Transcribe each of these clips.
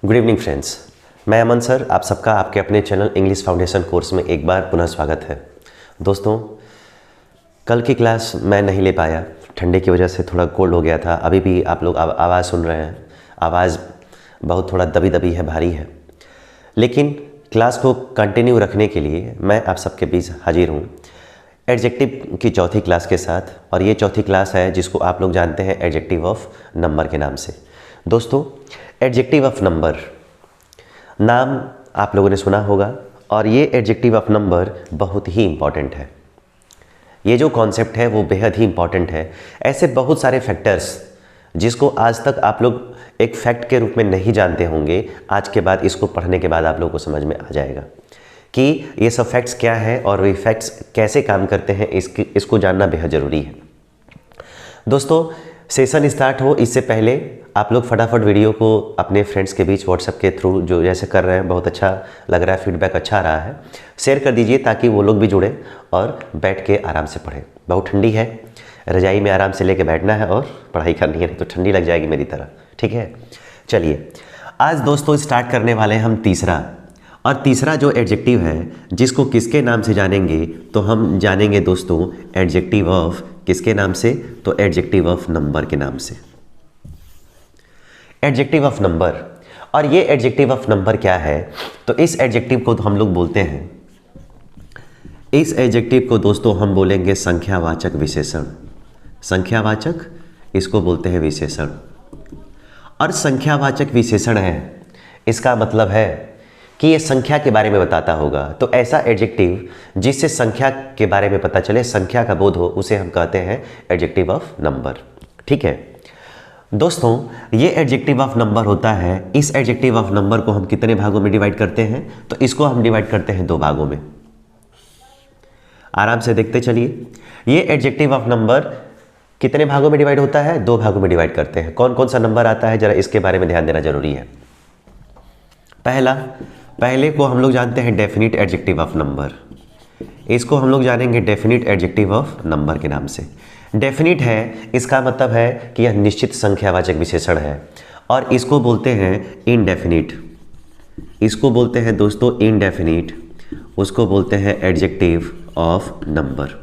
Good evening friends, मैं अमन sir आप सबका आपके अपने चैनल इंग्लिश फाउंडेशन कोर्स में एक बार पुनः स्वागत है। दोस्तों, कल की क्लास मैं नहीं ले पाया, ठंडे की वजह से थोड़ा कोल्ड हो गया था। अभी भी आप लोग आवाज़ सुन रहे हैं, आवाज़ बहुत थोड़ा दबी दबी है, भारी है, लेकिन क्लास को कंटिन्यू रखने के लिए मैं आप सबके बीच हाजिर हूँ एडजेक्टिव की चौथी क्लास के साथ। और ये चौथी क्लास है जिसको आप लोग जानते हैं एडजेक्टिव ऑफ नंबर के नाम से। दोस्तों, एडजेक्टिव ऑफ नंबर नाम आप लोगों ने सुना होगा और ये एडजेक्टिव ऑफ नंबर बहुत ही इम्पॉर्टेंट है। ये जो कॉन्सेप्ट है वो बेहद ही इम्पॉर्टेंट है। ऐसे बहुत सारे फैक्टर्स जिसको आज तक आप लोग एक फैक्ट के रूप में नहीं जानते होंगे, आज के बाद इसको पढ़ने के बाद आप लोगों को समझ में आ जाएगा कि ये सब फैक्ट्स क्या है और ये फैक्ट्स कैसे काम करते हैं। इसको जानना बेहद ज़रूरी है। दोस्तों, सेशन स्टार्ट हो इससे पहले आप लोग फटाफट वीडियो को अपने फ्रेंड्स के बीच व्हाट्सएप के थ्रू जो जैसे कर रहे हैं, बहुत अच्छा लग रहा है, फीडबैक अच्छा आ रहा है, शेयर कर दीजिए ताकि वो लोग भी जुड़े और बैठ के आराम से पढ़ें। बहुत ठंडी है, रजाई में आराम से लेके बैठना है और पढ़ाई करनी है, नहीं तो ठंडी लग जाएगी मेरी तरह। ठीक है, चलिए आज दोस्तों स्टार्ट करने वाले हैं हम तीसरा। और तीसरा जो एडजेक्टिव है जिसको किसके नाम से जानेंगे, तो हम जानेंगे दोस्तों एडजेक्टिव ऑफ किसके नाम से, तो एडजेक्टिव ऑफ नंबर के नाम से। Adjective of number. और ये एडजेक्टिव ऑफ नंबर क्या है, तो इस एडजेक्टिव को हम लोग बोलते हैं, इस एडजेक्टिव को दोस्तों हम बोलेंगे संख्यावाचक विशेषण। संख्यावाचक, इसको बोलते हैं विशेषण। और संख्यावाचक विशेषण है, इसका मतलब है कि ये संख्या के बारे में बताता होगा। तो ऐसा एडजेक्टिव जिससे संख्या के बारे में पता चले, संख्या का बोध हो, उसे हम कहते हैं एडजेक्टिव ऑफ नंबर। ठीक है दोस्तों, ये एडजेक्टिव ऑफ नंबर होता है। इस एडजेक्टिव ऑफ नंबर को हम कितने भागों में डिवाइड करते हैं, तो इसको हम डिवाइड करते हैं दो भागों में। आराम से देखते चलिए, ये एडजेक्टिव ऑफ नंबर कितने भागों में डिवाइड होता है, दो भागों में डिवाइड करते हैं। कौन कौन सा नंबर आता है, जरा इसके बारे में ध्यान देना जरूरी है। पहले को हम लोग जानते हैं डेफिनिट एडजेक्टिव ऑफ नंबर। इसको हम लोग जानेंगे डेफिनिट एडजेक्टिव ऑफ नंबर के नाम से। डेफिनिट है, इसका मतलब है कि यह निश्चित संख्यावाचक विशेषण है। और इसको बोलते हैं इनडेफिनिट, इसको बोलते हैं दोस्तों इनडेफिनिट, उसको बोलते हैं एडजेक्टिव ऑफ नंबर।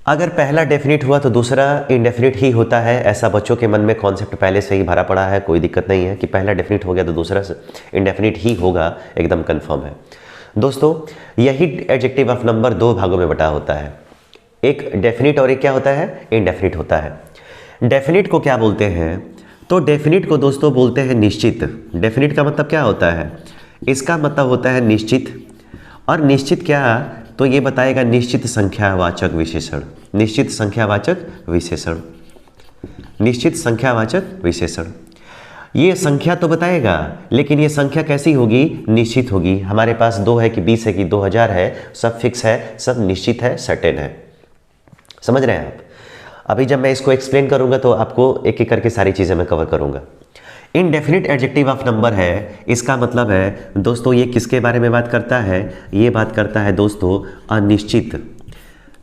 अगर पहला डेफिनिट हुआ तो दूसरा इनडेफिनिट ही होता है, ऐसा बच्चों के मन में कॉन्सेप्ट पहले से ही भरा पड़ा है। कोई दिक्कत नहीं है कि पहला डेफिनिट हो गया तो दूसरा इनडेफिनिट ही होगा, एकदम कंफर्म है। दोस्तों, यही एडजेक्टिव ऑफ नंबर दो भागों में बटा होता है, एक डेफिनिट और एक क्या होता है, इनडेफिनिट होता है। डेफिनिट को क्या बोलते हैं, तो डेफिनिट को दोस्तों बोलते हैं निश्चित। डेफिनिट का मतलब क्या होता है, इसका मतलब होता है निश्चित। और निश्चित क्या, तो ये बताएगा निश्चित संख्यावाचक विशेषण। निश्चित संख्यावाचक विशेषण, निश्चित संख्यावाचक विशेषण। ये संख्या तो बताएगा, लेकिन ये संख्या कैसी होगी, निश्चित होगी। हमारे पास 2 है कि 20 है कि 2000 है, सब फिक्स है, सब निश्चित है, सर्टेन है। समझ रहे हैं आप। अभी जब मैं इसको एक्सप्लेन करूंगा तो आपको एक एक करके सारी चीज़ें मैं कवर करूंगा। इनडेफिनिट एडजेक्टिव ऑफ नंबर है, इसका मतलब है दोस्तों ये किसके बारे में बात करता है, ये बात करता है दोस्तों अनिश्चित।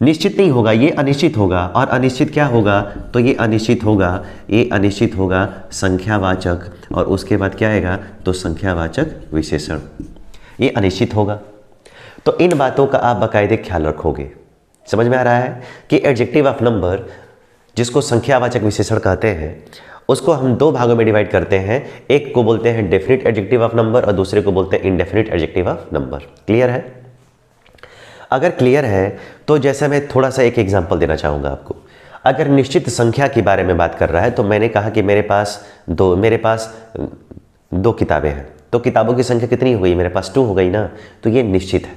निश्चित नहीं होगा, ये अनिश्चित होगा। और अनिश्चित क्या होगा, तो ये अनिश्चित होगा, ये अनिश्चित होगा संख्यावाचक। और उसके बाद क्या आएगा, तो संख्यावाचक विशेषण, ये अनिश्चित होगा। तो इन बातों का आप बाकायदे ख्याल रखोगे। समझ में आ रहा है कि एडजेक्टिव ऑफ नंबर जिसको संख्यावाचक विशेषण कहते हैं, उसको हम दो भागों में डिवाइड करते हैं। एक को बोलते हैं डेफिनिट एडजेक्टिव ऑफ नंबर और दूसरे को बोलते हैं indefinite adjective of number. Clear है? अगर क्लियर है तो जैसे मैं थोड़ा सा एक एग्जांपल देना चाहूँगा आपको। अगर निश्चित संख्या के बारे में बात कर रहा है तो मैंने कहा कि मेरे पास दो किताबें हैं, तो किताबों की संख्या कितनी हो गई, मेरे पास 2 हो गई ना, तो ये निश्चित है।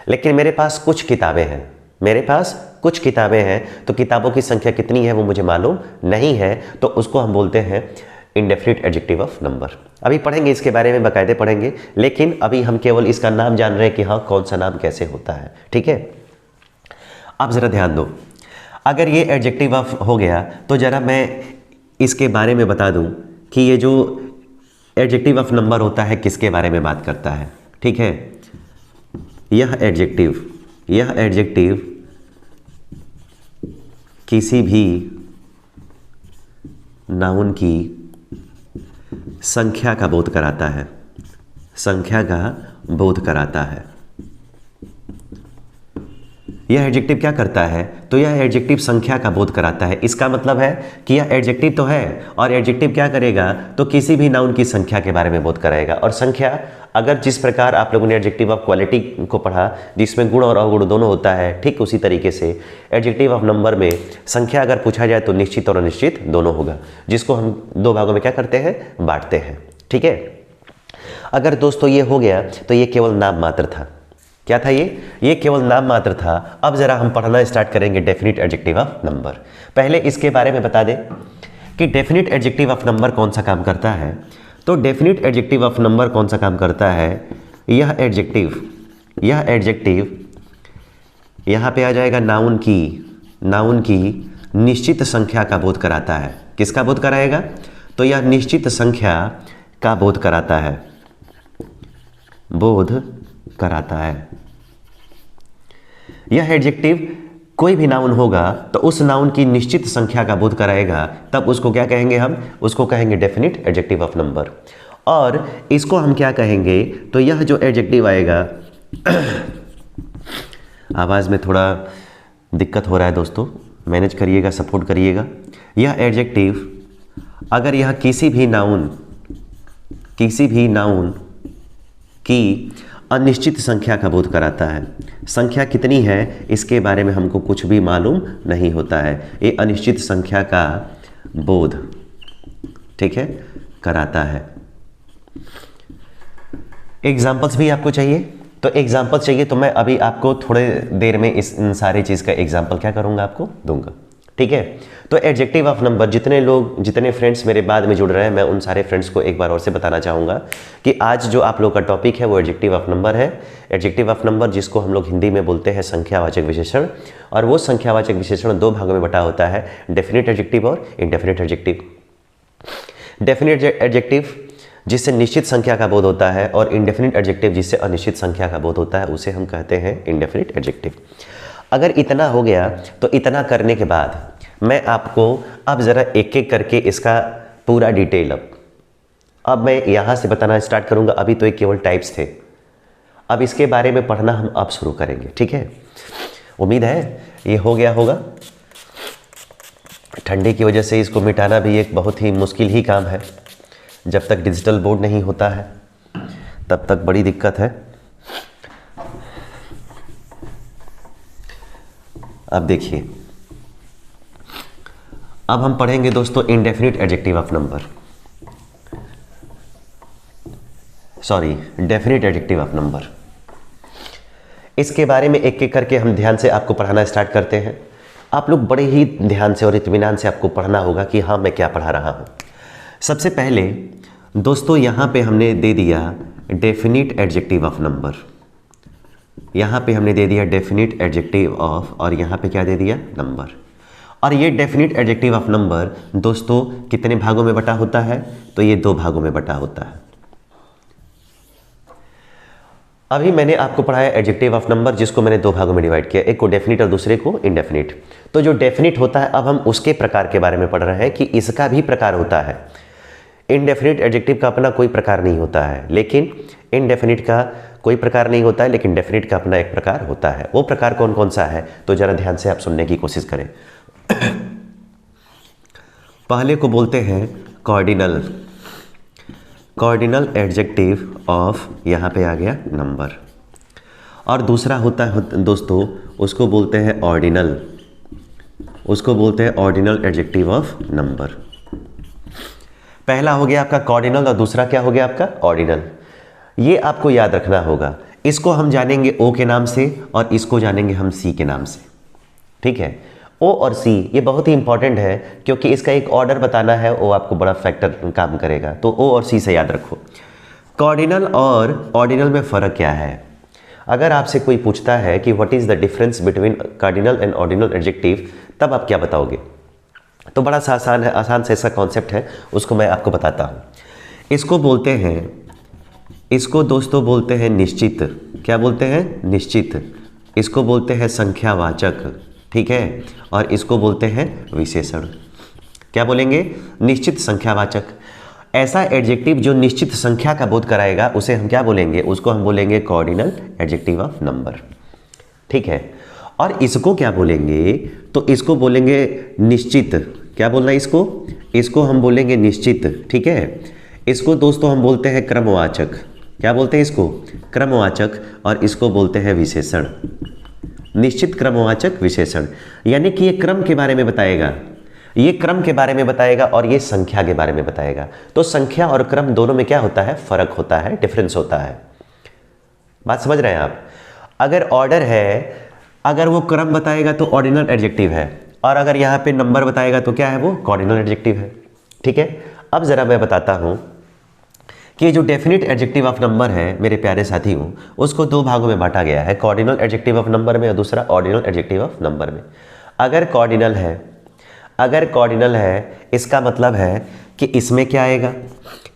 लेकिन मेरे पास कुछ किताबें हैं, मेरे पास कुछ किताबें हैं, तो किताबों की संख्या कितनी है वो मुझे मालूम नहीं है, तो उसको हम बोलते हैं इनडेफिनिट एडजेक्टिव ऑफ नंबर। अभी पढ़ेंगे इसके बारे में, बाकायदे पढ़ेंगे, लेकिन अभी हम केवल इसका नाम जान रहे हैं कि हाँ कौन सा नाम कैसे होता है। ठीक है, आप ज़रा ध्यान दो। अगर ये एडजेक्टिव ऑफ हो गया तो ज़रा मैं इसके बारे में बता दूं कि ये जो एडजेक्टिव ऑफ नंबर होता है किसके बारे में बात करता है। ठीक है, यह एडजेक्टिव किसी भी नाउन की संख्या का बोध कराता है, संख्या का बोध कराता है। यह एडजेक्टिव क्या करता है? तो यह एडजेक्टिव संख्या का बोध कराता है। इसका मतलब है कि यह एडजेक्टिव तो है, और एडजेक्टिव क्या करेगा? तो किसी भी नाउन की संख्या के बारे में बोध कराएगा। और संख्या, अगर जिस प्रकार आप लोगों ने एडजेक्टिव ऑफ क्वालिटी को पढ़ा जिसमें गुण और अवगुण दोनों होता है, ठीक उसी तरीके से एडजेक्टिव ऑफ नंबर में संख्या अगर पूछा जाए तो निश्चित और अनिश्चित दोनों होगा, जिसको हम दो भागों में क्या करते हैं? बांटते हैं। ठीक है, अगर दोस्तों ये हो गया तो ये केवल नाम मात्र था। क्या था ये केवल नाम मात्र था। अब जरा हम पढ़ना स्टार्ट करेंगे डेफिनिट एडजेक्टिव ऑफ नंबर। पहले इसके बारे में बता दें कि डेफिनिट एडजेक्टिव ऑफ नंबर कौन सा काम करता है। तो डेफिनिट एडजेक्टिव ऑफ नंबर कौन सा काम करता है? यह एडजेक्टिव यहाँ पे आ जाएगा नाउन की निश्चित संख्या का बोध कराता है। किसका बोध कराएगा? तो यह निश्चित संख्या का बोध कराता है, बोध कराता है। यह एडजेक्टिव कोई भी नाउन होगा तो उस नाउन की निश्चित संख्या का बोध कराएगा, तब उसको क्या कहेंगे? हम उसको कहेंगे डेफिनिट एडजेक्टिव ऑफ नंबर। और इसको हम क्या कहेंगे? तो यह जो एडजेक्टिव आएगा आवाज़ में थोड़ा दिक्कत हो रहा है दोस्तों, मैनेज करिएगा, सपोर्ट करिएगा। यह एडजेक्टिव अगर यह किसी भी नाउन की अनिश्चित संख्या का बोध कराता है। संख्या कितनी है इसके बारे में हमको कुछ भी मालूम नहीं होता है, ये अनिश्चित संख्या का बोध, ठीक है, कराता है। एग्जाम्पल्स भी आपको चाहिए? तो एग्जाम्पल्स चाहिए तो मैं अभी आपको थोड़े देर में इन सारी चीज़ का एग्जाम्पल क्या करूँगा? आपको दूंगा। ठीक है, तो एडजेक्टिव ऑफ नंबर, जितने फ्रेंड्स मेरे बाद में जुड़ रहे हैं, मैं उन सारे फ्रेंड्स को एक बार और से बताना चाहूँगा कि आज जो आप लोग का टॉपिक है वो एडजेक्टिव ऑफ नंबर है। एडजेक्टिव ऑफ नंबर जिसको हम लोग हिंदी में बोलते हैं संख्यावाचक विशेषण, और वो संख्यावाचक विशेषण दो भागों में बटा होता है, डेफिनिट एडजेक्टिव और इनडेफिनिट एडजेक्टिव। डेफिनिट एडजेक्टिव जिससे निश्चित संख्या का बोध होता है, और इनडेफिनिट एडजेक्टिव जिससे अनिश्चित संख्या का बोध होता है, उसे हम कहते हैं इनडेफिनिट एडजेक्टिव। अगर इतना हो गया तो इतना करने के बाद मैं आपको अब ज़रा एक एक करके इसका पूरा डिटेल अब मैं यहाँ से बताना स्टार्ट करूँगा। अभी तो ये केवल टाइप्स थे, अब इसके बारे में पढ़ना हम अब शुरू करेंगे। ठीक है, उम्मीद है ये हो गया होगा। ठंडी की वजह से इसको मिटाना भी एक बहुत ही मुश्किल ही काम है। जब तक डिजिटल बोर्ड नहीं होता है तब तक बड़ी दिक्कत है। अब देखिए, अब हम पढ़ेंगे दोस्तों indefinite adjective of number, definite adjective of number. इसके बारे में एक एक करके हम ध्यान से आपको पढ़ाना स्टार्ट करते हैं। आप लोग बड़े ही ध्यान से और इत्मीनान से आपको पढ़ना होगा कि हाँ मैं क्या पढ़ा रहा हूँ। सबसे पहले दोस्तों यहाँ पे हमने दे दिया डेफिनिट एडजेक्टिव ऑफ नंबर, यहाँ पे हमने दे दिया डेफिनिट एडजेक्टिव ऑफ, और यहाँ पे क्या दे दिया? नंबर। और ये डेफिनिट एडजेक्टिव ऑफ नंबर दोस्तों कितने भागों में बटा होता है? तो ये दो भागों में बटा होता है। अभी मैंने आपको पढ़ाया एडजेक्टिव ऑफ नंबर, जिसको मैंने दो भागों में डिवाइड किया, एक को डेफिनिट और दूसरे को इनडेफिनिट। तो जो डेफिनिट होता है, अब हम उसके प्रकार के बारे में पढ़ रहे हैं कि इसका भी प्रकार होता है। इनडेफिनिट एडजेक्टिव का अपना कोई प्रकार नहीं होता है, लेकिन इनडेफिनिट का कोई प्रकार नहीं होता है, लेकिन डेफिनिट का अपना एक प्रकार होता है। वो प्रकार कौन कौन सा है? तो जरा ध्यान से आप सुनने की कोशिश करें। पहले को बोलते हैं कॉर्डिनल एडजेक्टिव ऑफ, यहाँ पे आ गया नंबर। और दूसरा होता है दोस्तों, उसको बोलते हैं ऑर्डिनल एडजेक्टिव ऑफ नंबर। पहला हो गया आपका कॉर्डिनल और दूसरा क्या हो गया आपका? ऑर्डिनल। ये आपको याद रखना होगा। इसको हम जानेंगे ओ के नाम से और इसको जानेंगे हम सी के नाम से। ठीक है, ओ और सी ये बहुत ही इंपॉर्टेंट है, क्योंकि इसका एक ऑर्डर बताना है, वो आपको बड़ा फैक्टर काम करेगा। तो ओ और सी से याद रखो। कॉर्डिनल और ऑर्डिनल में फ़र्क क्या है? अगर आपसे कोई पूछता है कि what is the difference between cardinal and ordinal adjective, तब आप क्या बताओगे? तो बड़ा सा आसान से ऐसा कॉन्सेप्ट है, उसको मैं आपको बताता हूँ। इसको दोस्तों बोलते हैं निश्चित। क्या बोलते हैं? निश्चित। इसको बोलते हैं संख्यावाचक, ठीक है, और इसको बोलते हैं विशेषण। क्या बोलेंगे? निश्चित संख्यावाचक। ऐसा एडजेक्टिव जो निश्चित संख्या का बोध कराएगा उसे हम क्या बोलेंगे, उसको हम बोलेंगे कॉर्डिनल एडजेक्टिव ऑफ नंबर। ठीक है, और इसको क्या बोलेंगे, तो इसको बोलेंगे निश्चित। क्या बोलना है इसको, इसको हम बोलेंगे निश्चित। ठीक है, इसको दोस्तों हम बोलते हैं क्रमवाचक। क्या बोलते हैं इसको, क्रमवाचक, और इसको बोलते हैं विशेषण। निश्चित क्रमवाचक विशेषण, यानी कि ये क्रम के बारे में बताएगा, ये क्रम के बारे में बताएगा और ये संख्या के बारे में बताएगा। तो संख्या और क्रम दोनों में क्या होता है, फर्क होता है, डिफरेंस होता है। बात समझ रहे हैं आप। अगर ऑर्डर है, अगर वो क्रम बताएगा तो ऑर्डिनल एडजेक्टिव है, और अगर यहाँ पे नंबर बताएगा तो क्या है, वो कॉर्डिनल एडजेक्टिव है। ठीक है, अब जरा मैं बताता हूँ कि जो डेफिनेट एडजेक्टिव ऑफ नंबर है मेरे प्यारे साथियों, उसको दो भागों में बांटा गया है, कॉर्डिनल एडजेक्टिव ऑफ नंबर में और दूसरा ऑर्डिनल एडजेक्टिव ऑफ नंबर में। अगर कॉर्डिनल है, अगर कॉर्डिनल है, इसका मतलब है कि इसमें क्या आएगा,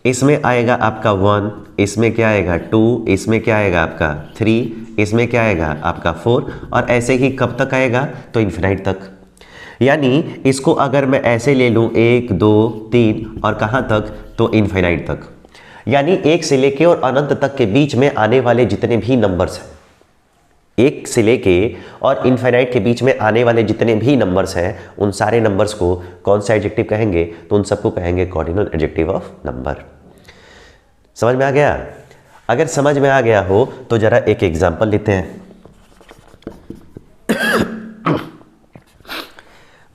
इसमें आएगा आपका 1, इसमें क्या आएगा 2, इसमें क्या आएगा आपका 3, इसमें क्या आएगा आपका 4, और ऐसे ही कब तक आएगा, तो इन्फिनाइट तक। यानी इसको अगर मैं ऐसे ले लूँ 1 2 3 और कहाँ तक, तो इन्फिनाइट तक। यानी 1 से लेके और अनंत तक के बीच में आने वाले जितने भी नंबर्स हैं, 1 से लेके और इन्फिनाइट के बीच में आने वाले जितने भी नंबर्स हैं, उन सारे नंबर्स को कौन सा एडजेक्टिव कहेंगे, तो उन सबको कहेंगे कॉर्डिनल एडजेक्टिव ऑफ नंबर। समझ में आ गया? अगर समझ में आ गया हो तो जरा एक एग्जांपल लेते हैं।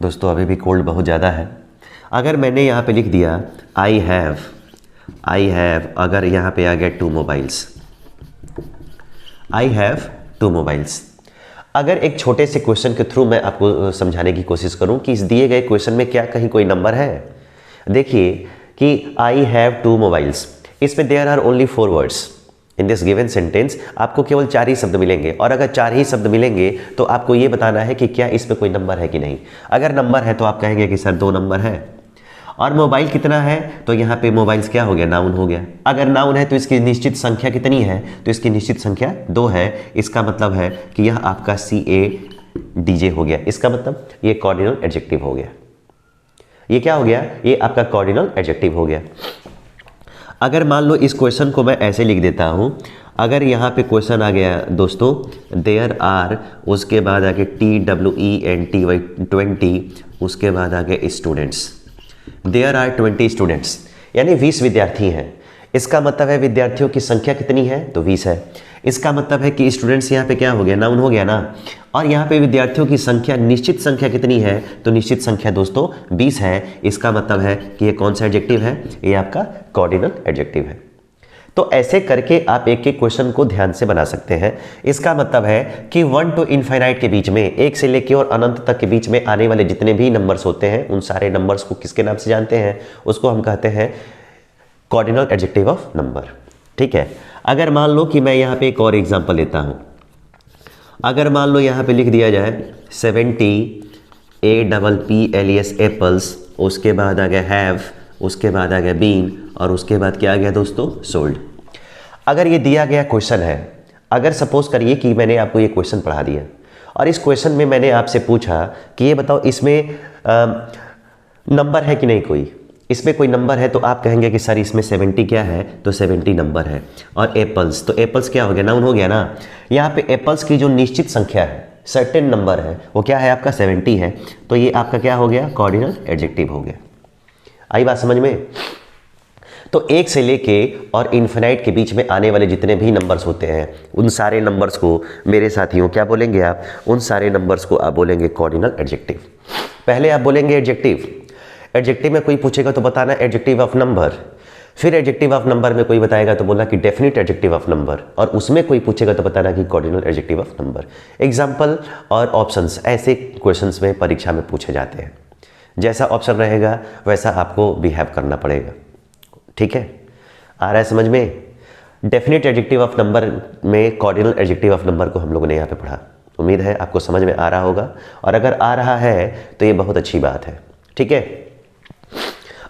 दोस्तों अभी भी कोल्ड बहुत ज़्यादा है। अगर मैंने यहाँ पे लिख दिया आई हैव, अगर यहाँ पे आ गया 2 मोबाइल्स, आई हैव 2 मोबाइल्स। अगर एक छोटे से क्वेश्चन के थ्रू मैं आपको समझाने की कोशिश करूं कि इस दिए गए क्वेश्चन में क्या कहीं कोई नंबर है। देखिए कि आई हैव 2 मोबाइल्स, इसमें there are only 4 words in this given sentence. आपको केवल 4 ही शब्द मिलेंगे, और अगर 4 ही शब्द मिलेंगे तो आपको ये बताना है कि क्या इसमें कोई नंबर है कि नहीं। अगर नंबर है तो आप कहेंगे कि सर 2 नंबर है। और मोबाइल कितना है, तो यहाँ पे मोबाइल्स क्या हो गया, नाउन हो गया। अगर नाउन है तो इसकी निश्चित संख्या कितनी है, तो इसकी निश्चित संख्या 2 है। इसका मतलब है कि यह आपका CADJ हो गया। इसका मतलब ये कॉर्डिनल एडजेक्टिव हो गया। ये क्या हो गया, ये आपका कॉर्डिनल एडजेक्टिव हो गया। अगर मान लो इस क्वेश्चन को मैं ऐसे लिख देता हूँ, अगर यहाँ पे क्वेश्चन आ गया दोस्तों देयर आर, उसके बाद आगे TWENTY 20, उसके बाद आगे स्टूडेंट्स, देयर आर 20 स्टूडेंट्स, यानी 20 विद्यार्थी हैं। इसका मतलब है विद्यार्थियों की संख्या कितनी है, तो 20 है। इसका मतलब है कि स्टूडेंट्स यहाँ पे क्या हो गया, नाउन हो गया ना। और यहाँ पे विद्यार्थियों की संख्या, निश्चित संख्या कितनी है, तो निश्चित संख्या दोस्तों 20 है। इसका मतलब है कि ये कौन सा एडजेक्टिव है, ये आपका कॉर्डिनल एडजेक्टिव है। तो ऐसे करके आप एक एक क्वेश्चन को ध्यान से बना सकते हैं। इसका मतलब है कि 1 to इनफाइनाइट के बीच में, 1 से लेके और अनंत तक के बीच में आने वाले जितने भी नंबर्स होते हैं, उन सारे नंबर्स को किसके नाम से जानते हैं, उसको हम कहते हैं कॉर्डिनल एडजेक्टिव ऑफ नंबर। ठीक है, अगर मान लो कि मैं यहाँ पे एक और एग्जांपल लेता हूँ। अगर मान लो यहाँ पे लिख दिया जाए 70 APPLES एप्पल्स, उसके बाद आ गया हैव, उसके बाद आ गया बीन, और उसके बाद क्या आ गया दोस्तों, सोल्ड। अगर ये दिया गया क्वेश्चन है, अगर सपोज करिए कि मैंने आपको ये क्वेश्चन पढ़ा दिया और इस क्वेश्चन में मैंने आपसे पूछा कि ये बताओ इसमें नंबर है कि नहीं कोई, इसमें कोई नंबर है, तो आप कहेंगे कि सर इसमें 70 क्या है, तो 70 नंबर है। और एप्पल्स, तो एप्पल्स क्या हो गया, नाउन हो गया ना। यहाँ पे एप्पल्स की जो निश्चित संख्या है, सर्टेन नंबर है, वो क्या है आपका 70 है। तो ये आपका क्या हो गया, कॉर्डिनल एडजेक्टिव हो गया। आई बात समझ में? तो 1 से लेके और इन्फिनाइट के बीच में आने वाले जितने भी नंबर्स होते हैं, उन सारे नंबर्स को मेरे साथियों क्या बोलेंगे आप, उन सारे नंबर्स को आप बोलेंगे कॉर्डिनल एडजेक्टिव। पहले आप बोलेंगे एडजेक्टिव। एडजेक्टिव में कोई पूछेगा तो बताना एडजेक्टिव ऑफ नंबर। फिर एडजेक्टिव ऑफ नंबर में कोई बताएगा तो बोलना कि डेफिनेट एडजेक्टिव ऑफ नंबर, और उसमें कोई पूछेगा तो बताना कि cardinal adjective of number. Example और ऑप्शंस ऐसे क्वेश्चंस में परीक्षा में पूछे जाते हैं। जैसा ऑप्शन रहेगा वैसा आपको बिहेव करना पड़ेगा। ठीक है, आ रहा है समझ में? डेफिनेट एडजेक्टिव ऑफ नंबर में कॉर्डिनल एडजेक्टिव ऑफ नंबर को हम लोगों ने यहाँ पे पढ़ा। उम्मीद है आपको समझ में आ रहा होगा, और अगर आ रहा है तो ये बहुत अच्छी बात है। ठीक है,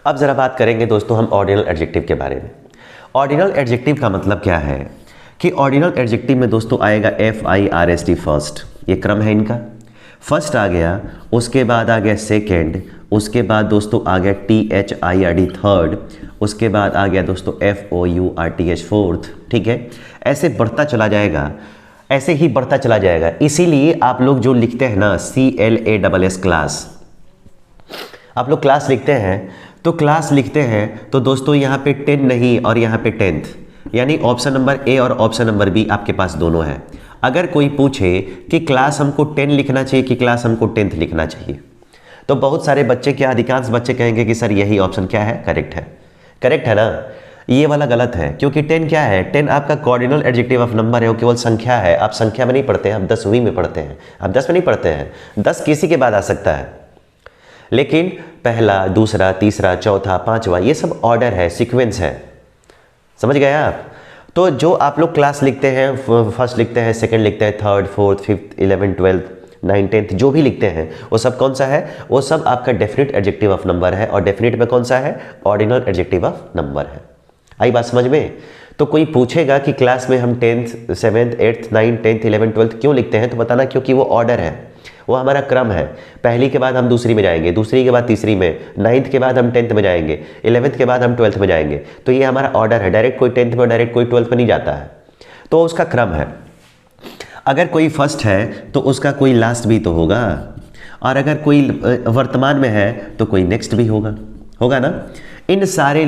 अब ज़रा बात करेंगे दोस्तों हम ऑर्डिनल एडजेक्टिव के बारे में। ऑर्डिनल एडजेक्टिव का मतलब क्या है कि ऑर्डिनल एडजेक्टिव में दोस्तों आएगा FIRST फर्स्ट, ये क्रम है इनका। फर्स्ट आ गया, उसके बाद आ गया सेकेंड, उसके बाद दोस्तों आ गया THIRD थर्ड, उसके बाद आ गया दोस्तों FOURTH फोर्थ, ठीक है। ऐसे बढ़ता चला जाएगा, ऐसे ही बढ़ता चला जाएगा। इसीलिए आप लोग जो लिखते हैं ना CLASS क्लास, आप लोग क्लास लिखते हैं तो क्लास लिखते हैं तो दोस्तों यहाँ पे 10 नहीं और यहाँ पे 10th, यानी ऑप्शन नंबर ए और ऑप्शन नंबर बी आपके पास दोनों है। अगर कोई पूछे कि क्लास हमको 10 लिखना चाहिए कि क्लास हमको 10th लिखना चाहिए, तो बहुत सारे बच्चे क्या, अधिकांश बच्चे कहेंगे कि सर यही ऑप्शन क्या है, करेक्ट है। करेक्ट है ना, ये वाला गलत है, क्योंकि 10 क्या है, 10 आपका कॉर्डिनल एडजेक्टिव ऑफ नंबर है, वो केवल संख्या है। आप संख्या में नहीं पढ़ते हैं, आप 10वीं में पढ़ते हैं, आप 10 में नहीं पढ़ते हैं। 10 किसी के बाद आ सकता है, लेकिन पहला, दूसरा, तीसरा, चौथा, पांचवा, ये सब ऑर्डर है, सीक्वेंस है। समझ गए आप? तो जो आप लोग क्लास लिखते हैं, फर्स्ट लिखते हैं, सेकंड लिखते हैं, third, fourth, fifth, 11th, 12th, 9th, 10th, जो भी लिखते हैं वो सब कौन सा है, वो सब आपका डेफिनेट एडजेक्टिव ऑफ नंबर है। और डेफिनेट में कौन सा है, ऑर्डिनल एडजेक्टिव ऑफ नंबर है। आई बात समझ में? तो कोई पूछेगा कि क्लास में हम 10th, 7th, 8th, 9th, 10th, 11th, 12th क्यों लिखते हैं, तो बताना क्योंकि वो ऑर्डर है, वो हमारा क्रम है। पहली के बाद हम दूसरी में जाएंगे, दूसरी के बाद तीसरी में, 9th के बाद हम 10th में जाएंगे, 11th के बाद हम 12th में जाएंगे। तो ये हमारा ऑर्डर है, डायरेक्ट कोई 10th में, डायरेक्ट कोई 12th में नहीं जाता है, तो उसका क्रम है। अगर कोई फर्स्ट है तो उसका कोई लास्ट भी तो होगा, और अगर कोई वर्तमान में है तो कोई नेक्स्ट भी होगा, होगा ना। इन सारे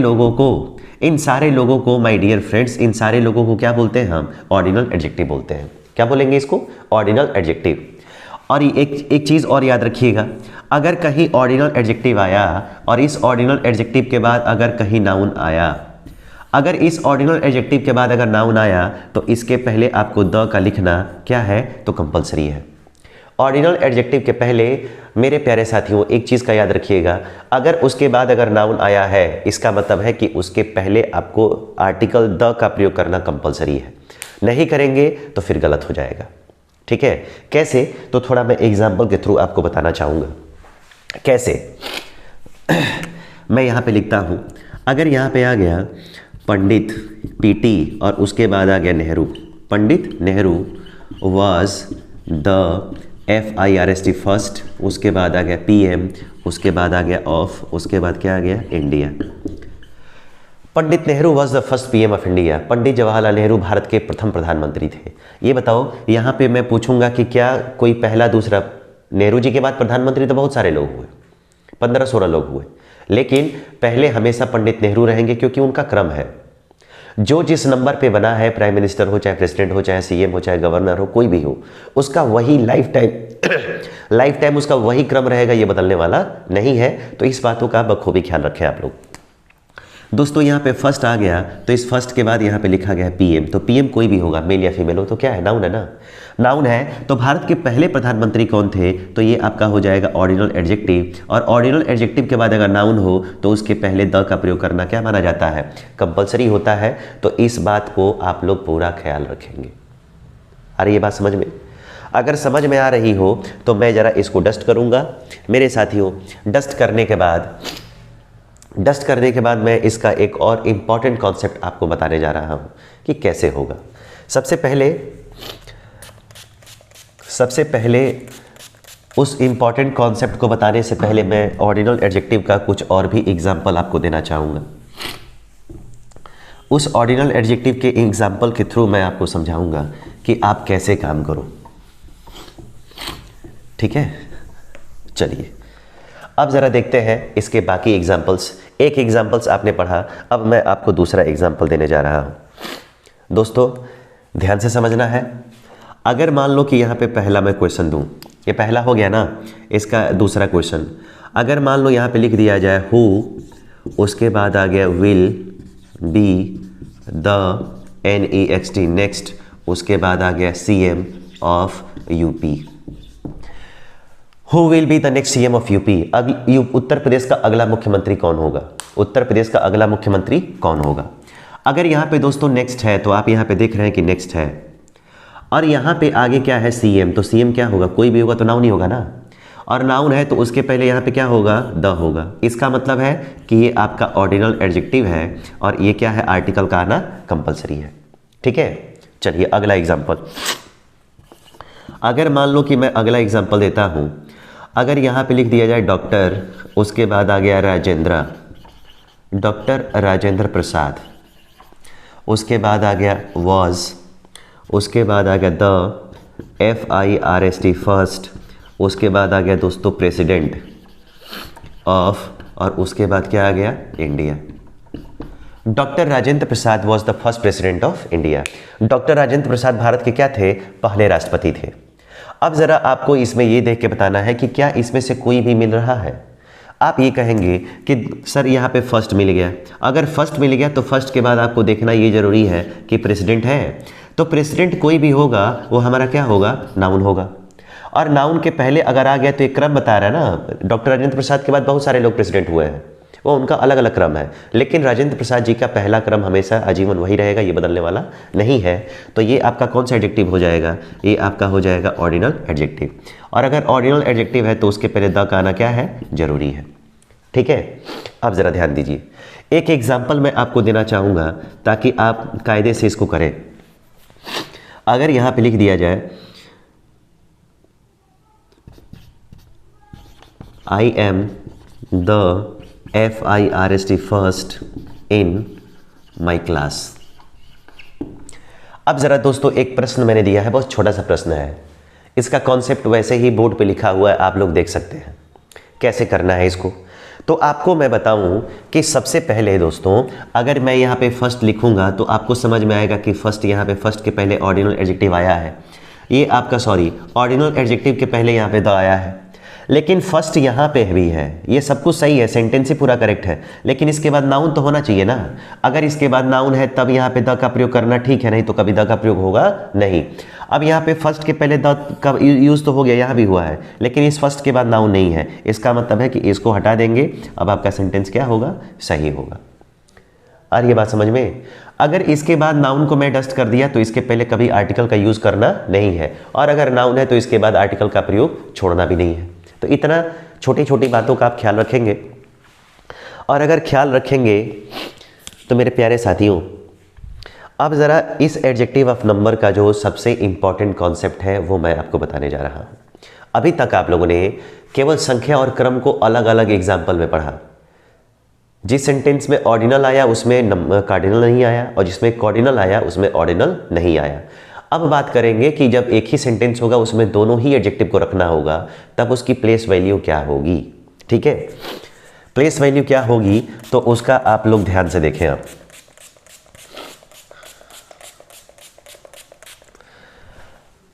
लोगों को माय डियर फ्रेंड्स, इन सारे लोगों को क्या बोलते हैं हम, ऑर्डिनल एडजेक्टिव बोलते हैं। क्या बोलेंगे इसको, ऑर्डिनल एडजेक्टिव। और एक चीज़ और याद रखिएगा, अगर कहीं ऑर्डिनल एडजेक्टिव आया और इस ऑर्डिनल एडजेक्टिव के बाद अगर कहीं नाउन आया, अगर इस ऑर्डिनल एडजेक्टिव के बाद अगर नाउन आया तो इसके पहले आपको द का लिखना क्या है, तो कंपलसरी है। ऑर्डिनल एडजेक्टिव के पहले मेरे प्यारे साथियों एक चीज़ का याद रखिएगा, अगर उसके बाद अगर नाउन आया है, इसका मतलब है कि उसके पहले आपको आर्टिकल द का प्रयोग करना कंपलसरी है। नहीं करेंगे तो फिर गलत हो जाएगा, ठीक है। कैसे, तो थोड़ा मैं एग्जाम्पल के थ्रू आपको बताना चाहूँगा कैसे। मैं यहाँ पे लिखता हूँ, अगर यहाँ पे आ गया पंडित PT और उसके बाद आ गया Nehru, Pandit Nehru was the FIRST first, उसके बाद आ गया PM, उसके बाद आ गया ऑफ, उसके बाद क्या आ गया, India. Pandit Nehru was the first PM of India. Pandit Jawaharlal Nehru Bharat के प्रथम प्रधानमंत्री थे। ये बताओ, यहाँ पे मैं पूछूंगा कि क्या कोई पहला दूसरा, नेहरू जी के बाद प्रधानमंत्री तो बहुत सारे लोग हुए, 15-16 लोग हुए, लेकिन पहले हमेशा पंडित नेहरू रहेंगे क्योंकि उनका क्रम है। जो जिस नंबर पे बना है, प्राइम मिनिस्टर हो, चाहे प्रेसिडेंट हो, चाहे CM हो, चाहे गवर्नर हो, कोई भी हो, उसका वही लाइफ टाइम उसका वही क्रम रहेगा, ये बदलने वाला नहीं है। तो इस बातों का बखूबी ख्याल रखें आप लोग। दोस्तों यहाँ पे फर्स्ट आ गया तो इस फर्स्ट के बाद यहाँ पे लिखा गया PM, तो PM कोई भी होगा, मेल या फीमेल हो, तो क्या है, नाउन है ना। नाउन है तो भारत के पहले प्रधानमंत्री कौन थे, तो ये आपका हो जाएगा ऑर्डिनल एडजेक्टिव। और ऑर्डिनल एडजेक्टिव के बाद अगर नाउन हो तो उसके पहले द का प्रयोग करना क्या माना जाता है, कंपलसरी होता है। तो इस बात को आप लोग पूरा ख्याल रखेंगे। अरे ये बात समझ में, अगर समझ में आ रही हो तो मैं ज़रा इसको डस्ट करूँगा मेरे साथियों। डस्ट करने के बाद मैं इसका एक और इम्पॉर्टेंट कॉन्सेप्ट आपको बताने जा रहा हूँ कि कैसे होगा। सबसे पहले उस इम्पॉर्टेंट कॉन्सेप्ट को बताने से पहले मैं ऑर्डिनल एडजेक्टिव का कुछ और भी एग्जाम्पल आपको देना चाहूँगा। उस ऑर्डिनल एडजेक्टिव के एग्जाम्पल के थ्रू मैं आपको समझाऊंगा कि आप कैसे काम करो, ठीक है। चलिए अब ज़रा देखते हैं इसके बाकी एग्जाम्पल्स। एक एग्जाम्पल्स आपने पढ़ा, अब मैं आपको दूसरा एग्जाम्पल देने जा रहा हूँ। दोस्तों ध्यान से समझना है। अगर मान लो कि यहाँ पे पहला मैं क्वेश्चन दूँ, ये पहला हो गया ना, इसका दूसरा क्वेश्चन अगर मान लो यहाँ पे लिख दिया जाए हु, उसके बाद आ गया will be the NEXT next, उसके बाद आ गया CM of UP। Who will be the next CM of UP। Uttar Pradesh का अगला मुख्यमंत्री कौन होगा, उत्तर प्रदेश का अगला मुख्यमंत्री कौन होगा। अगर यहाँ पे दोस्तों नेक्स्ट है तो आप यहाँ पे देख रहे हैं कि नेक्स्ट है, और यहाँ पे आगे क्या है CM, तो CM क्या होगा, कोई भी होगा तो नाउन ही होगा ना। और नाउन है तो उसके पहले यहाँ पे क्या होगा, द होगा। इसका मतलब है कि ये आपका ऑर्डिनल एडजेक्टिव है और ये क्या है, आर्टिकल का आना कंपलसरी है, ठीक है। चलिए अगला एग्जाम्पल। अगर मान लो कि मैं अगला एग्जाम्पल देता हूँ, अगर यहाँ पे लिख दिया जाए डॉक्टर, उसके बाद आ गया राजेंद्र, डॉक्टर राजेंद्र प्रसाद, उसके बाद आ गया वॉज, उसके बाद आ गया द, FIRST फर्स्ट, उसके बाद आ गया दोस्तों प्रेसिडेंट ऑफ, और उसके बाद क्या आ गया India. Doctor Rajendra Prasad was the first president of India. Doctor Rajendra Prasad Bharat के क्या थे, पहले राष्ट्रपति थे। अब ज़रा आपको इसमें ये देख के बताना है कि क्या इसमें से कोई भी मिल रहा है। आप ये कहेंगे कि सर यहाँ पे फर्स्ट मिल गया, अगर फर्स्ट मिल गया तो फर्स्ट के बाद आपको देखना ये ज़रूरी है कि प्रेसिडेंट है, तो प्रेसिडेंट कोई भी होगा वो हमारा क्या होगा, नाउन होगा। और नाउन के पहले अगर आ गया तो एक क्रम बता रहा है ना, डॉक्टर राजेंद्र प्रसाद के बाद बहुत सारे लोग प्रेसिडेंट हुए हैं, वो उनका अलग अलग क्रम है, लेकिन राजेंद्र प्रसाद जी का पहला क्रम हमेशा आजीवन वही रहेगा, ये बदलने वाला नहीं है। तो ये आपका कौन सा एडजेक्टिव हो जाएगा, ये आपका हो जाएगा ऑर्डिनल एडजेक्टिव। और अगर ऑर्डिनल एडजेक्टिव है तो उसके पहले द का आना क्या है, जरूरी है। ठीक है, अब ज़रा ध्यान दीजिए, एक एग्जाम्पल मैं आपको देना चाहूँगा ताकि आप कायदे से इसको करें। अगर यहाँ पे लिख दिया जाए I am the FIRST first in my class. अब ज़रा दोस्तों एक प्रश्न मैंने दिया है, बहुत छोटा सा प्रश्न है, इसका कॉन्सेप्ट वैसे ही बोर्ड पे लिखा हुआ है, आप लोग देख सकते हैं कैसे करना है इसको। तो आपको मैं बताऊं कि सबसे पहले दोस्तों अगर मैं यहाँ पे फर्स्ट लिखूंगा तो आपको समझ में आएगा कि फर्स्ट, यहाँ पे फर्स्ट के पहले ऑर्डिनल एडजेक्टिव आया है, ये आपका सॉरी ऑर्डिनल एडजेक्टिव के पहले यहाँ पे द आया है, लेकिन फर्स्ट यहाँ पे भी है, ये सब कुछ सही है, सेंटेंस ही पूरा करेक्ट है, लेकिन इसके बाद नाउन तो होना चाहिए ना। अगर इसके बाद नाउन है तब यहाँ पे द का प्रयोग करना ठीक है, नहीं तो कभी द का प्रयोग होगा नहीं। अब यहाँ पे फर्स्ट के पहले द का यूज़ तो हो गया, यहाँ भी हुआ है, लेकिन इस फर्स्ट के बाद नाउन नहीं है, इसका मतलब है कि इसको हटा देंगे, अब आपका सेंटेंस क्या होगा, सही होगा। और ये बात समझ में, अगर इसके बाद नाउन को मैं डस्ट कर दिया तो इसके पहले कभी आर्टिकल का यूज़ करना नहीं है, और अगर नाउन है तो इसके बाद आर्टिकल का प्रयोग छोड़ना भी नहीं है। तो इतना छोटी छोटी बातों का आप ख्याल रखेंगे, और अगर ख्याल रखेंगे तो मेरे प्यारे साथियों, अब ज़रा इस एडजेक्टिव ऑफ नंबर का जो सबसे इम्पॉर्टेंट कॉन्सेप्ट है वो मैं आपको बताने जा रहा हूँ। अभी तक आप लोगों ने केवल संख्या और क्रम को अलग अलग एग्जाम्पल में पढ़ा। जिस सेंटेंस में ऑर्डिनल आया उसमें कार्डिनल नहीं आया, और जिसमें कॉर्डिनल आया उसमें ऑर्डिनल नहीं आया। अब बात करेंगे कि जब एक ही सेंटेंस होगा उसमें दोनों ही एडजेक्टिव को रखना होगा, तब उसकी प्लेस वैल्यू क्या होगी। ठीक है, प्लेस वैल्यू क्या होगी तो उसका आप लोग ध्यान से देखें।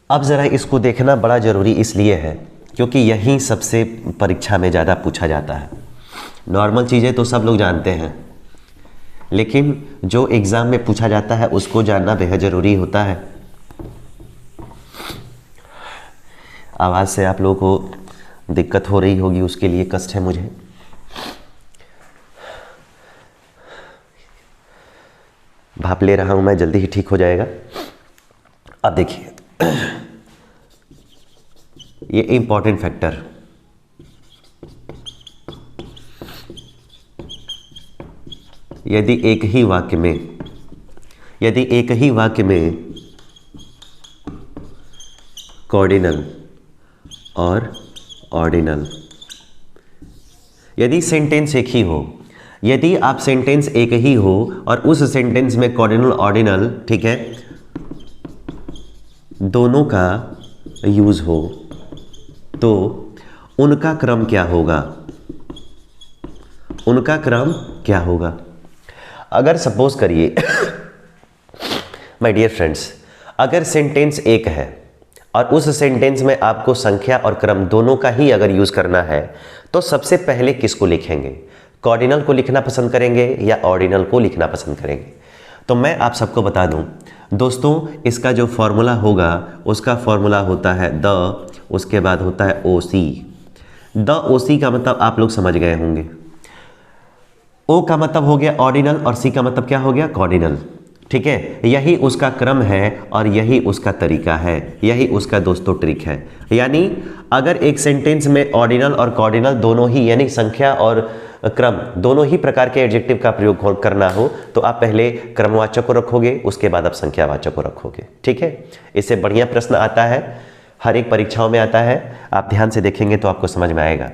अब ज़रा इसको देखना बड़ा ज़रूरी इसलिए है क्योंकि यही सबसे परीक्षा में ज़्यादा पूछा जाता है। नॉर्मल चीज़ें तो सब लोग जानते हैं, लेकिन जो एग्ज़ाम में पूछा जाता है उसको जानना बेहद ज़रूरी होता है। आवाज़ से आप लोगों को दिक्कत हो रही होगी, उसके लिए कष्ट है मुझे। भाप ले रहा हूँ मैं, जल्दी ही ठीक हो जाएगा। अब देखिए ये इंपॉर्टेंट फैक्टर, यदि एक ही वाक्य में कॉर्डिनल और ऑर्डिनल, यदि सेंटेंस एक ही हो, यदि आप सेंटेंस एक ही हो और उस सेंटेंस में कॉर्डिनल ऑर्डिनल, ठीक है, दोनों का यूज हो, तो उनका क्रम क्या होगा, उनका क्रम क्या होगा। अगर सपोज करिए माय डियर फ्रेंड्स, अगर सेंटेंस एक है और उस सेंटेंस में आपको संख्या और क्रम दोनों का ही अगर यूज़ करना है, तो सबसे पहले किसको लिखेंगे, कॉर्डिनल को लिखना पसंद करेंगे या ऑर्डिनल को लिखना पसंद करेंगे। तो मैं आप सबको बता दूं दोस्तों, इसका जो फॉर्मूला होगा उसका फॉर्मूला होता है द, उसके बाद होता है ओ सी। द ओ सी का मतलब आप लोग समझ गए होंगे, ओ का मतलब हो गया ऑर्डिनल और सी का मतलब क्या हो गया, कॉर्डिनल। ठीक है, यही उसका क्रम है और यही उसका तरीका है, यही उसका दोस्तों ट्रिक है। यानी अगर एक सेंटेंस में ऑर्डिनल और कॉर्डिनल दोनों ही, यानी संख्या और क्रम दोनों ही प्रकार के एडजेक्टिव का प्रयोग करना हो, तो आप पहले क्रमवाचक को रखोगे, उसके बाद आप संख्यावाचक को रखोगे। ठीक है, इससे बढ़िया प्रश्न आता है, हर एक परीक्षाओं में आता है, आप ध्यान से देखेंगे तो आपको समझ में आएगा।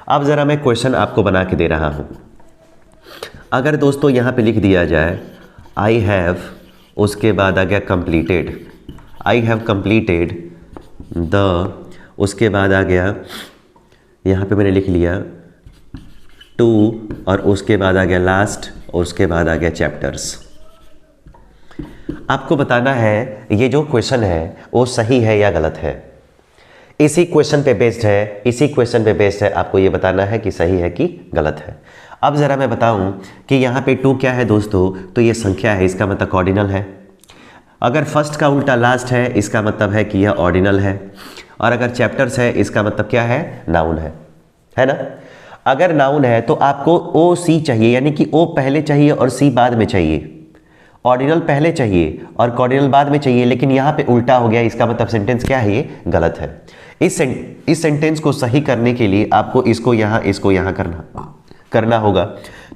अब ज़रा मैं क्वेश्चन आपको बना के दे रहा हूँ। अगर दोस्तों यहाँ पे लिख दिया जाए आई हैव, उसके बाद आ गया completed, I have completed the, उसके बाद आ गया यहाँ पे मैंने लिख लिया टू, और उसके बाद आ गया लास्ट, और उसके बाद आ गया चैप्टर्स। आपको बताना है ये जो क्वेश्चन है वो सही है या गलत है। इसी क्वेश्चन पे बेस्ड है, इसी क्वेश्चन पे बेस्ड है, आपको ये बताना है कि सही है कि गलत है। अब ज़रा मैं बताऊं कि यहाँ पे 2 क्या है दोस्तों, तो ये संख्या है, इसका मतलब ऑर्डिनल है। अगर फर्स्ट का उल्टा लास्ट है, इसका मतलब है कि यह ऑर्डिनल है। और अगर चैप्टर्स है, इसका मतलब क्या है, नाउन है ना। अगर नाउन है तो आपको ओ सी चाहिए, यानी कि ओ पहले चाहिए और सी बाद में चाहिए। ऑर्डिनल पहले चाहिए और कॉर्डिनल बाद में चाहिए, लेकिन यहाँ पे उल्टा हो गया, इसका मतलब सेंटेंस क्या है, ये गलत है। इस सेंटेंस को सही करने के लिए आपको इसको यहाँ करना होगा।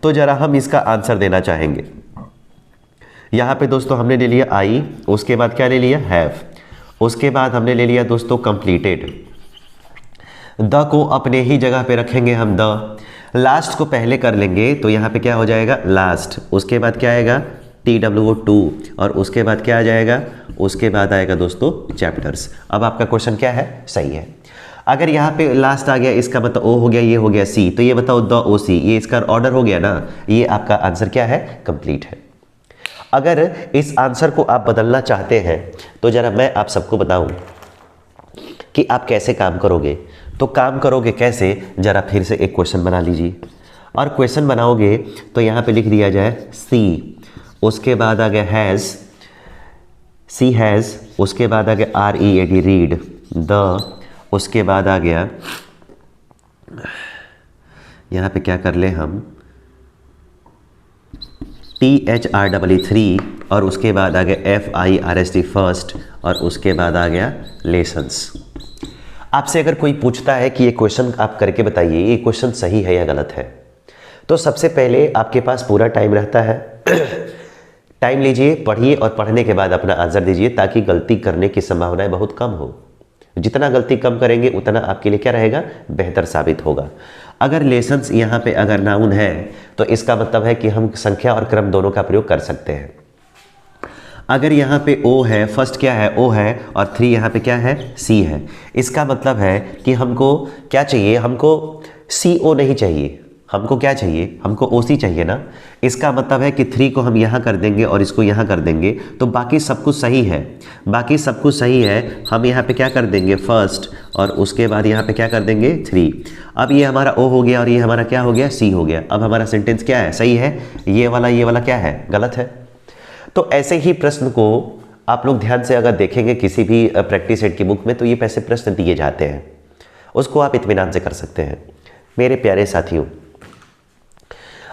तो जरा हम इसका आंसर देना चाहेंगे। यहाँ पे दोस्तों हमने ले लिया आई, उसके बाद क्या ले लिया, हैव, उसके बाद हमने ले लिया दोस्तों कंप्लीटेड। द को अपने ही जगह पे रखेंगे हम, द। लास्ट को पहले कर लेंगे तो यहाँ पे क्या हो जाएगा, लास्ट। उसके बाद क्या आएगा, TWO2, और उसके बाद क्या आ जाएगा, उसके बाद आएगा दोस्तों चैप्टर्स। अब आपका क्वेश्चन क्या है, सही है। अगर यहाँ पे लास्ट आ गया, इसका मतलब ओ हो गया, ये हो गया सी, तो ये बताओ द ओ सी, ये इसका ऑर्डर हो गया ना, ये आपका आंसर क्या है, कंप्लीट है। अगर इस आंसर को आप बदलना चाहते हैं तो जरा मैं आप सबको बताऊं कि आप कैसे काम करोगे। तो काम करोगे कैसे, जरा फिर से एक क्वेश्चन बना लीजिए। और क्वेश्चन बनाओगे तो यहाँ पे लिख दिया जाए सी, उसके बाद आ गया हैज़, सी हैज़, उसके बाद आ गया READ रीड, द, उसके बाद आ गया यहाँ पे क्या कर ले हम, THREE, और उसके बाद आ गया FIRST फर्स्ट, और उसके बाद आ गया लेसन्स। आपसे अगर कोई पूछता है कि ये क्वेश्चन आप करके बताइए ये क्वेश्चन सही है या गलत है, तो सबसे पहले आपके पास पूरा टाइम रहता है। टाइम लीजिए, पढ़िए, और पढ़ने के बाद अपना आंसर दीजिए, ताकि गलती करने की संभावनाएं बहुत कम हो। जितना गलती कम करेंगे उतना आपके लिए क्या रहेगा, बेहतर साबित होगा। अगर लेसन्स यहाँ पे अगर नाउन है तो इसका मतलब है कि हम संख्या और क्रम दोनों का प्रयोग कर सकते हैं। अगर यहाँ पे ओ है, फर्स्ट क्या है, ओ है, और 3 यहाँ पे क्या है, सी है, इसका मतलब है कि हमको क्या चाहिए, हमको CO नहीं चाहिए, हमको क्या चाहिए, हमको OC चाहिए ना। इसका मतलब है कि 3 को हम यहाँ कर देंगे और इसको यहाँ कर देंगे, तो बाकी सब कुछ सही है, बाकी सब कुछ सही है। हम यहाँ पे क्या कर देंगे, फर्स्ट, और उसके बाद यहाँ पे क्या कर देंगे, 3। अब ये हमारा O हो गया और ये हमारा क्या हो गया, C हो गया। अब हमारा सेंटेंस क्या है, सही है। ये वाला क्या है, गलत है। तो ऐसे ही प्रश्न को आप लोग ध्यान से अगर देखेंगे किसी भी प्रैक्टिस सेट की बुक में, तो ये ऐसे प्रश्न दिए जाते हैं, उसको आप इत्मीनान से कर सकते हैं। मेरे प्यारे साथियों,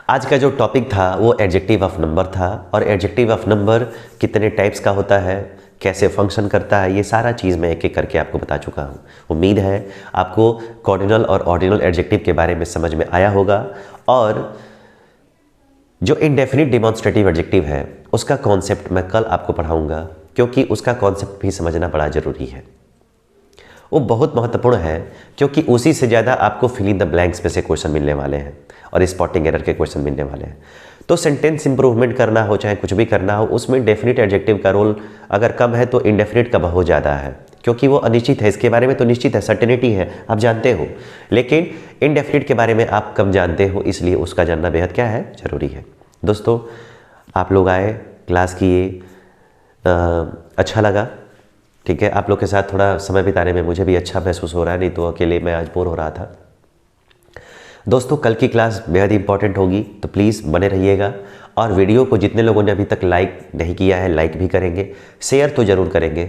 आज का जो टॉपिक था वो एडजेक्टिव ऑफ नंबर था, और एडजेक्टिव ऑफ नंबर कितने टाइप्स का होता है, कैसे फंक्शन करता है, ये सारा चीज़ मैं एक एक करके आपको बता चुका हूँ। उम्मीद है आपको कॉर्डिनल और ऑर्डिनल एडजेक्टिव के बारे में समझ में आया होगा, और जो इंडेफिनिट डिमॉन्स्ट्रेटिव एडजेक्टिव है उसका कॉन्सेप्ट मैं कल आपको पढ़ाऊँगा, क्योंकि उसका कॉन्सेप्ट भी समझना बड़ा ज़रूरी है। वो बहुत महत्वपूर्ण है, क्योंकि उसी से ज़्यादा आपको फिल इन द ब्लैंक्स में से क्वेश्चन मिलने वाले हैं और स्पॉटिंग एरर के क्वेश्चन मिलने वाले हैं। तो सेंटेंस इंप्रूवमेंट करना हो, चाहे कुछ भी करना हो, उसमें डेफिनिट एडजेक्टिव का रोल अगर कम है तो इंडेफिनिट का बहुत ज़्यादा है, क्योंकि वो अनिश्चित है। इसके बारे में तो निश्चित है, सर्टेनिटी है, आप जानते हो, लेकिन इनडेफिनिट के बारे में आप कम जानते हो, इसलिए उसका जानना बेहद क्या है, ज़रूरी है। दोस्तों, आप लोग आए, क्लास किए, अच्छा लगा, ठीक है। आप लोग के साथ थोड़ा समय बिताने में मुझे भी अच्छा महसूस हो रहा है, नहीं तो अकेले मैं आज बोर हो रहा था। दोस्तों, कल की क्लास बेहद इंपॉर्टेंट होगी, तो प्लीज़ बने रहिएगा। और वीडियो को जितने लोगों ने अभी तक लाइक नहीं किया है, लाइक भी करेंगे, शेयर तो ज़रूर करेंगे।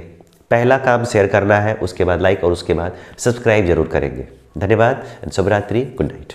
पहला काम शेयर करना है, उसके बाद लाइक, और उसके बाद सब्सक्राइब जरूर करेंगे। धन्यवाद, शुभ रात्रि, गुड नाइट।